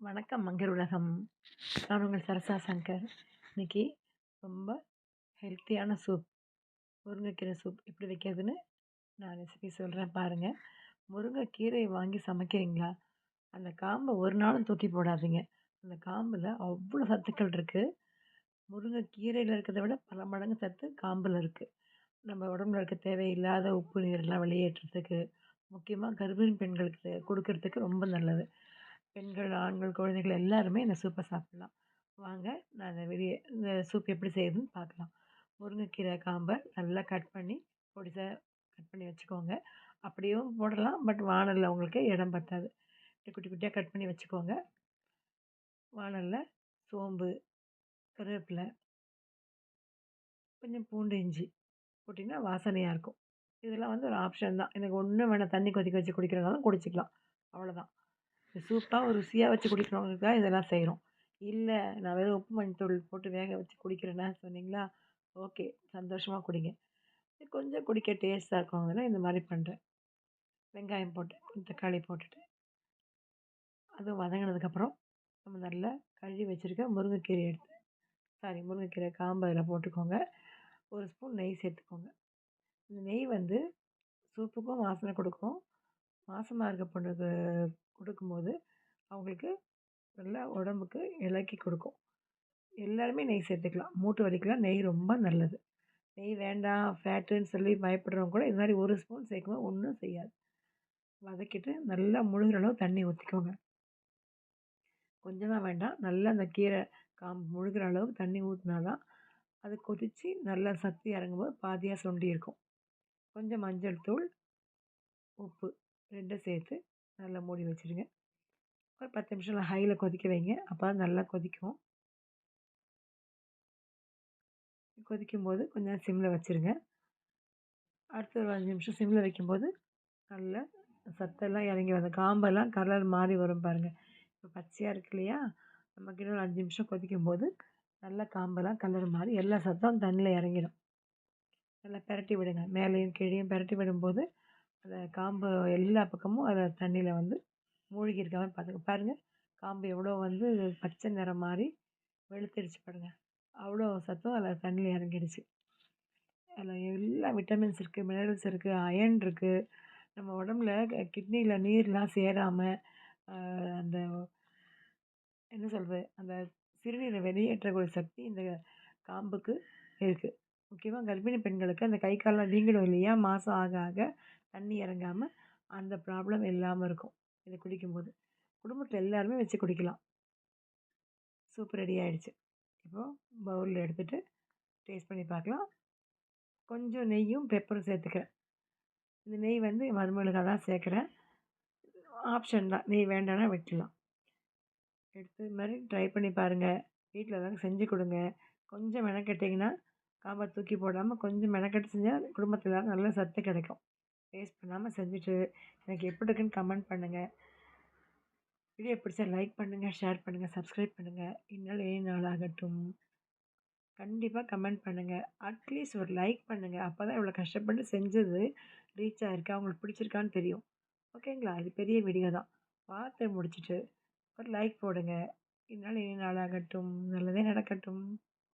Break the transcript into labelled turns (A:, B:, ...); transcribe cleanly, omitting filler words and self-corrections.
A: வணக்கம் மங்கர் உலகம். நான் உங்கள் சரசா சங்கர். இன்னைக்கு ரொம்ப ஹெல்த்தியான சூப், முருங்கைக்கீரை சூப் எப்படி வைக்கிறதுன்னு நான் ரெசிபி சொல்கிறேன் பாருங்கள். முருங்கைக்கீரை வாங்கி சமைக்கிறீங்களா? அந்த காம்பை ஒரு நாளும் தூக்கி போடாதீங்க. அந்த காம்பில் அவ்வளோ சத்துக்கள் இருக்குது. முருங்கைக்கீரையில் இருக்கிறத விட பல மடங்கு சத்து காம்பில் இருக்குது. நம்ம உடம்புல இருக்க தேவையில்லாத உப்பு நீரெல்லாம் வெளியேற்றுறதுக்கு, முக்கியமாக கர்ப்பிணி பெண்களுக்கு கொடுக்கறதுக்கு ரொம்ப நல்லது. பெண்கள், ஆண்கள், குழந்தைகள் எல்லாருமே இந்த சூப்பை சாப்பிட்லாம். வாங்க, நான் இந்த சூப் எப்படி செய்யுதுன்னு பார்க்கலாம். முருங்கைக்கீரை காம்பை நல்லா கட் பண்ணி பொடிசா கட் பண்ணி வச்சுக்கோங்க. அப்படியும் போடலாம், பட் வாணலில் உங்களுக்கு இடம் பத்தாது. குட்டி குட்டியாக கட் பண்ணி வச்சுக்கோங்க. வாணலில் சோம்பு, கருவேப்பிலை, கொஞ்சம் பூண்டு, இஞ்சி போட்டிங்கன்னா வாசனையாக இருக்கும். இதெல்லாம் ஒரு ஆப்ஷன் தான். எனக்கு ஒன்றும் வேணாம், தண்ணி கொதிக்க வச்சு குடிக்கிறனாலும் குடிச்சிக்கலாம், அவ்வளோதான். சூப்பாக ருசியாக வச்சு குடிக்கிறவங்களுக்காக இதெல்லாம் செய்கிறோம். இல்லை, நான் வெறும் உப்பு மஞ்சத்தூள் போட்டு வேக வச்சு குடிக்கிறேன்னா சொன்னீங்களா, ஓகே, சந்தோஷமாக குடிங்க. கொஞ்சம் குடிக்க டேஸ்ட்டாக இருக்கவங்கன்னா இந்த மாதிரி பண்ணுறேன். வெங்காயம் போட்டு கொஞ்சம் தக்காளி போட்டுட்டு அதுவும் வதங்கினதுக்கப்புறம் நம்ம நல்லா கழுவி வச்சுருக்க முருங்கைக்கீரை காம்பு அதில் போட்டுக்கோங்க. ஒரு ஸ்பூன் நெய் சேர்த்துக்கோங்க. இந்த நெய் சூப்புக்கும் வாசனை கொடுக்கும். மாசமாக இருக்க பொண்ணுக்கு கொடுக்கும்போது அவங்களுக்கு நல்லா உடம்புக்கு இளக்கி கொடுக்கும். எல்லாருமே நெய் சேர்த்துக்கலாம். மூட்டு வலிக்கலாம் நெய் ரொம்ப நல்லது. நெய் வேண்டாம், ஃபேட்டுன்னு சொல்லி பயப்படுறவங்க கூட இது மாதிரி ஒரு ஸ்பூன் சேர்க்கும்போது ஒன்றும் செய்யாது. வதக்கிட்டு நல்லா முழுகிற அளவு தண்ணி ஊற்றிக்கோங்க. கொஞ்சமாக வேண்டாம், நல்லா அந்த கீரை காம்பு முழுகிற அளவுக்கு தண்ணி ஊற்றினா தான் அது கொதித்து நல்லா சத்து இறங்கும்போது பாதியாக சுண்டி இருக்கும். கொஞ்சம் மஞ்சள் தூள், உப்பு 2 சேர்த்து நல்லா மூடி வச்சுருங்க. ஒரு 10 நிமிஷம் ஹையில் கொதிக்க வைங்க. அப்போ தான் நல்லா கொதிக்கும். கொதிக்கும்போது கொஞ்சம் சிம்மில் வச்சுருங்க. அடுத்து ஒரு 5 நிமிஷம் சிம்மில் வைக்கும்போது நல்லா சத்தெல்லாம் இறங்கி வரும். காம்பெல்லாம் கலர் மாறி வரும் பாருங்கள். இப்போ பச்சையாக இருக்கு இல்லையா? நமக்கு இன்னும் ஒரு 5 நிமிஷம் கொதிக்கும்போது நல்லா காம்பெல்லாம் கலர் மாறி எல்லா சத்தம் தண்ணியில் இறங்கிடும். நல்லா பெரட்டி விடுங்க. மேலேயும் கீழேயும் பெரட்டி விடும்போது அந்த காம்பு எல்லா பக்கமும் அதில் தண்ணியில் மூழ்கி இருக்க மாதிரி பார்த்துக்க பாருங்கள். காம்பு எவ்வளோ பச்சை நிறம் மாறி வெளுத்துடுச்சு பாருங்கள். அவ்வளோ சத்தம் அதில் தண்ணியில் இறங்கிடுச்சு. அதில் எல்லா விட்டமின்ஸ் இருக்குது, மினரல்ஸ் இருக்குது, அயர்ன் இருக்குது. நம்ம உடம்புல கிட்னியில் நீர்லாம் சேராமல் அந்த என்ன சொல்கிறது, அந்த சிறுநீரை வெளியேற்றக்கூடிய சக்தி இந்த காம்புக்கு இருக்குது. முக்கியமாக கர்ப்பிணி பெண்களுக்கு அந்த கை கால்லாம் வீங்கிடும் இல்லையா, மாதம் ஆக ஆக தண்ணி இறங்காமல், அந்த ப்ராப்ளம் இல்லாமல் இருக்கும் இதை குடிக்கும்போது. குடும்பத்தில் எல்லாருமே வச்சு குடிக்கலாம். சூப் ரெடி ஆகிடுச்சு. இப்போது பவுலில் எடுத்துகிட்டு டேஸ்ட் பண்ணி பார்க்கலாம். கொஞ்சம் நெய்யும் பெப்பரும் சேர்த்துக்கிறேன். இந்த நெய் மருமகளுக்காக தான் சேர்க்குறேன். ஆப்ஷன் தான், நெய் வேண்டாம்னா விட்டுடலாம். எடுத்து இது மாதிரி ட்ரை பண்ணி பாருங்கள். வீட்டில் தாங்க செஞ்சு கொடுங்க. கொஞ்சம் மெனக்கெட்டிங்கன்னா காம்பை தூக்கி போடாமல் கொஞ்சம் மெனக்கெட்டு செஞ்சால் குடும்பத்தில் எல்லாரும் நல்ல சத்து கிடைக்கும். வேஸ்ட் பண்ணாமல் செஞ்சுட்டு எனக்கு எப்படி இருக்குன்னு கமெண்ட் பண்ணுங்கள். வீடியோ பிடிச்சா லைக் பண்ணுங்கள், ஷேர் பண்ணுங்கள், சப்ஸ்கிரைப் பண்ணுங்கள். இந்நாள் நாள் ஆகட்டும். கண்டிப்பாக கமெண்ட் பண்ணுங்கள். அட்லீஸ்ட் ஒரு லைக் பண்ணுங்கள். அப்போ தான் இவ்வளோ கஷ்டப்பட்டு செஞ்சது ரீச் ஆகிருக்கு, அவங்களுக்கு பிடிச்சிருக்கான்னு தெரியும். ஓகேங்களா? இது பெரிய வீடியோ தான். பார்த்து முடிச்சுட்டு ஒரு லைக் போடுங்க. இந்நாள் நாளாகட்டும். நல்லதே நடக்கட்டும்.